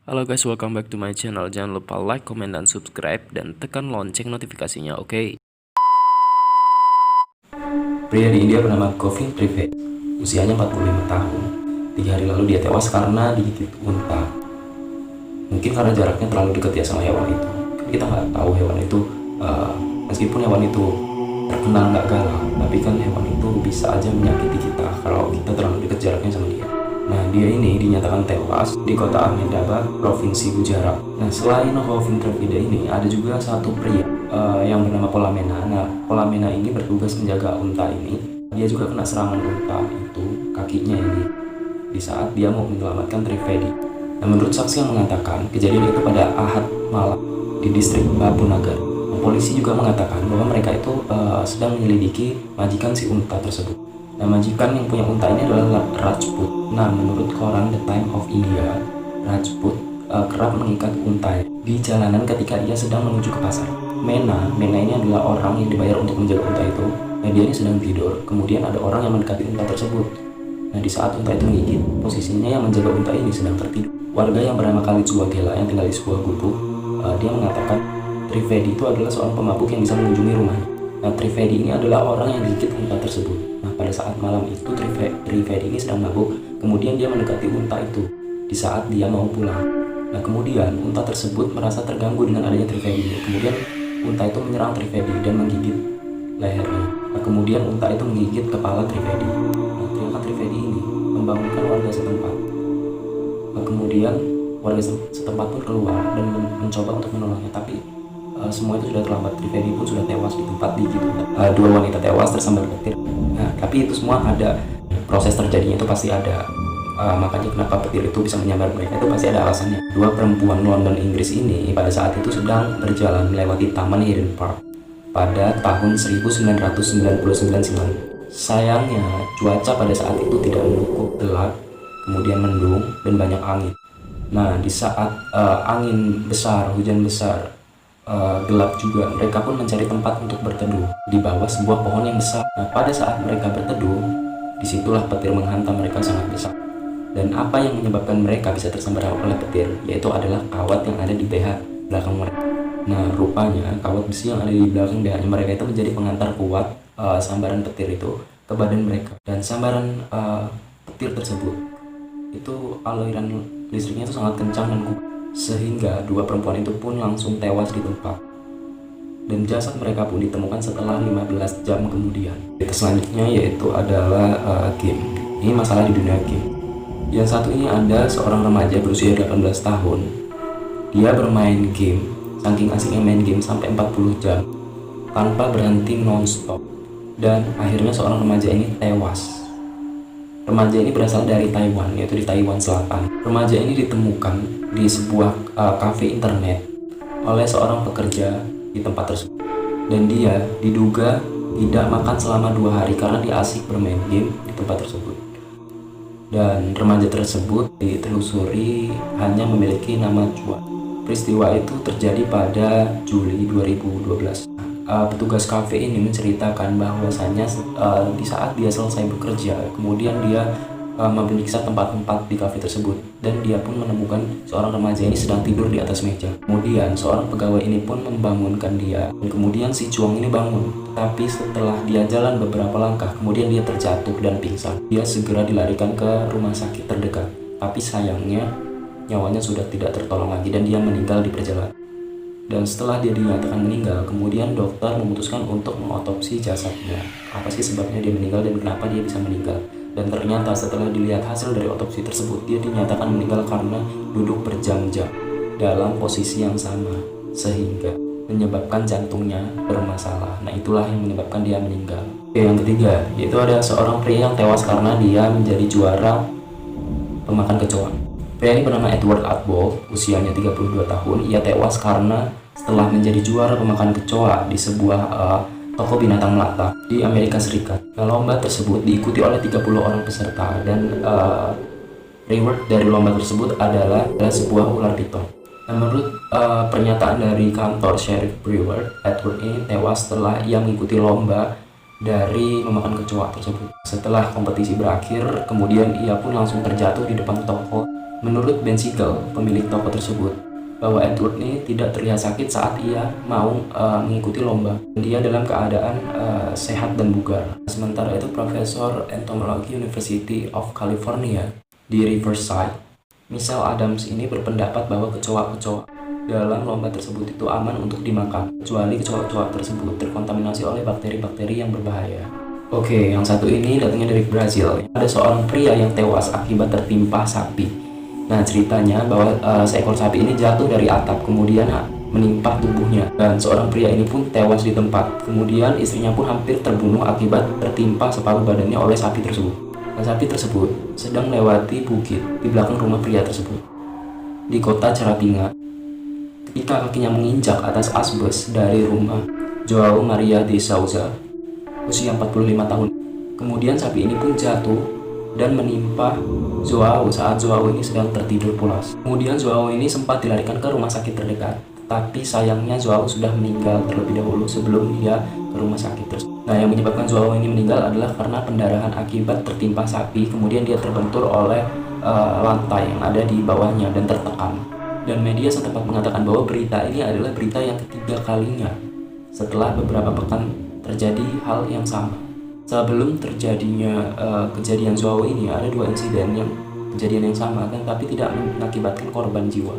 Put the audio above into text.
Halo guys, welcome back to my channel. Jangan lupa like, comment, dan subscribe, dan tekan lonceng notifikasinya, oke? Pria di India bernama Govind Trivedi, usianya 45 tahun. 3 hari lalu dia tewas karena digigit unta. Mungkin karena jaraknya terlalu dekat ya sama hewan itu. Kita nggak tahu hewan itu, meskipun hewan itu terkenal nggak galak, tapi kan hewan itu bisa aja menyakiti kita kalau kita terlalu dekat jaraknya sama dia. Nah, dia ini dinyatakan tewas di kota Ahmedabad, Provinsi Gujarat. Nah, selain Govind Trivedi ini, ada juga satu pria yang bernama Polamena. Nah, Polamena ini bertugas menjaga unta ini. Dia juga kena serangan unta itu, kakinya ini, di saat dia mau menyelamatkan Trivedi. Nah, menurut saksi yang mengatakan, kejadian itu pada Ahad malam di distrik Babunagar. Nah, polisi juga mengatakan bahwa mereka itu sedang menyelidiki majikan si unta tersebut. Nah, majikan yang punya unta ini adalah Rajput. Nah, menurut koran The Time of India, Rajput kerap mengikat unta di jalanan ketika ia sedang menuju ke pasar. Mena ini adalah orang yang dibayar untuk menjaga unta itu. Nah, dia ini sedang tidur, kemudian ada orang yang mendekati unta tersebut. Nah, di saat unta itu menggigit, posisinya yang menjaga unta ini sedang tertidur. Warga yang bernama Khalid Suwagela yang tinggal di sebuah gubuk, dia mengatakan Trivedi itu adalah seorang pemabuk yang bisa mengunjungi rumahnya. Nah, Trivedi ini adalah orang yang digigit unta tersebut. Nah, pada saat malam itu Trivedi ini sedang mabuk, kemudian dia mendekati unta itu di saat dia mau pulang. Nah, kemudian unta tersebut merasa terganggu dengan adanya Trivedi ini. Kemudian unta itu menyerang Trivedi dan menggigit lehernya. Nah, kemudian unta itu menggigit kepala Trivedi. Nah, teriakan Trivedi ini membangunkan warga setempat. Nah, kemudian warga setempat pun keluar dan mencoba untuk menolongnya, tapi semua itu sudah terlambat. Trivedi pun sudah tewas di tempat digigit unta. Dua wanita tewas tersambar petir. Nah, tapi itu semua ada proses terjadinya, itu pasti ada. Makanya kenapa petir itu bisa menyambar mereka itu pasti ada alasannya. Dua perempuan London Inggris ini pada saat itu sedang berjalan melewati Taman Hyde Park pada tahun 1999 silam. Sayangnya cuaca pada saat itu tidak mendukung, gelap, kemudian mendung dan banyak angin. Nah, di saat angin besar, hujan besar, gelap juga, mereka pun mencari tempat untuk berteduh di bawah sebuah pohon yang besar. Nah, pada saat mereka berteduh, disitulah petir menghantam mereka sangat besar. Dan apa yang menyebabkan mereka bisa tersambar oleh petir, yaitu adalah kawat yang ada di BH belakang mereka. Nah, rupanya kawat besi yang ada di belakang BH mereka itu menjadi pengantar kuat sambaran petir itu ke badan mereka. Dan sambaran petir tersebut itu aliran listriknya itu sangat kencang dan kuat, sehingga dua perempuan itu pun langsung tewas di tempat. Dan jasad mereka pun ditemukan setelah 15 jam kemudian. Berita selanjutnya yaitu adalah game. Ini masalah di dunia game. Yang satu ini ada seorang remaja berusia 18 tahun. Dia bermain game, saking asiknya main game sampai 40 jam tanpa berhenti non-stop. Dan akhirnya seorang remaja ini tewas. Remaja ini berasal dari Taiwan, yaitu di Taiwan Selatan. Remaja ini ditemukan di sebuah kafe internet oleh seorang pekerja di tempat tersebut. Dan dia diduga tidak makan selama 2 hari karena dia asik bermain game di tempat tersebut. Dan remaja tersebut ditelusuri hanya memiliki nama Chua. Peristiwa itu terjadi pada Juli 2012. Petugas kafe ini menceritakan bahwasannya di saat dia selesai bekerja, kemudian dia memeriksa tempat-tempat di kafe tersebut, dan dia pun menemukan seorang remaja ini sedang tidur di atas meja. Kemudian seorang pegawai ini pun membangunkan dia, dan kemudian si Chuang ini bangun. Tapi setelah dia jalan beberapa langkah, kemudian dia terjatuh dan pingsan. Dia segera dilarikan ke rumah sakit terdekat, tapi sayangnya nyawanya sudah tidak tertolong lagi dan dia meninggal di perjalanan. Dan setelah dia dinyatakan meninggal, kemudian dokter memutuskan untuk mengotopsi jasadnya. Apa sih sebabnya dia meninggal dan kenapa dia bisa meninggal? Dan ternyata setelah dilihat hasil dari otopsi tersebut, dia dinyatakan meninggal karena duduk berjam-jam dalam posisi yang sama, sehingga menyebabkan jantungnya bermasalah. Nah, itulah yang menyebabkan dia meninggal. Yang ketiga, yaitu ada seorang pria yang tewas karena dia menjadi juara pemakan kecoa. Pria ini bernama Edward Atbold, usianya 32 tahun. Ia tewas karena setelah menjadi juara pemakan kecoa di sebuah toko binatang melata di Amerika Serikat. Nah, lomba tersebut diikuti oleh 30 orang peserta, dan reward dari lomba tersebut adalah sebuah ular piton. Nah, menurut pernyataan dari kantor Sheriff Brewer, Edward ini tewas setelah ia mengikuti lomba dari memakan kecoa tersebut. Setelah kompetisi berakhir, kemudian ia pun langsung terjatuh di depan toko. Menurut Ben Siegel, pemilik toko tersebut, bahwa Edward ini tidak terlihat sakit saat ia mau mengikuti lomba. Dia dalam keadaan sehat dan bugar. Sementara itu, Profesor Entomologi University of California di Riverside, Michelle Adams ini berpendapat bahwa kecoa-kecoa dalam lomba tersebut itu aman untuk dimakan, kecuali kecoa-kecoa tersebut terkontaminasi oleh bakteri-bakteri yang berbahaya. Oke, yang satu ini datangnya dari Brazil. Ada seorang pria yang tewas akibat tertimpa sapi. Nah, ceritanya bahwa seekor sapi ini jatuh dari atap, kemudian menimpa tubuhnya, dan seorang pria ini pun tewas di tempat. Kemudian istrinya pun hampir terbunuh akibat tertimpa separuh badannya oleh sapi tersebut. Dan sapi tersebut sedang melewati bukit di belakang rumah pria tersebut di kota Carapinga. Ketika kakinya menginjak atas asbes dari rumah João Maria de Souza, usia 45 tahun. Kemudian sapi ini pun jatuh dan menimpa João saat João ini sedang tertidur pulas. Kemudian João ini sempat dilarikan ke rumah sakit terdekat, tapi sayangnya João sudah meninggal terlebih dahulu sebelum dia ke rumah sakit tersebut. Nah, yang menyebabkan João ini meninggal adalah karena pendarahan akibat tertimpa sapi, kemudian dia terbentur oleh lantai yang ada di bawahnya dan tertekan. Dan media setempat mengatakan bahwa berita ini adalah berita yang ketiga kalinya setelah beberapa pekan terjadi hal yang sama. Sebelum terjadinya kejadian João ini, ada 2 insiden yang kejadian yang sama kan, tapi tidak mengakibatkan korban jiwa.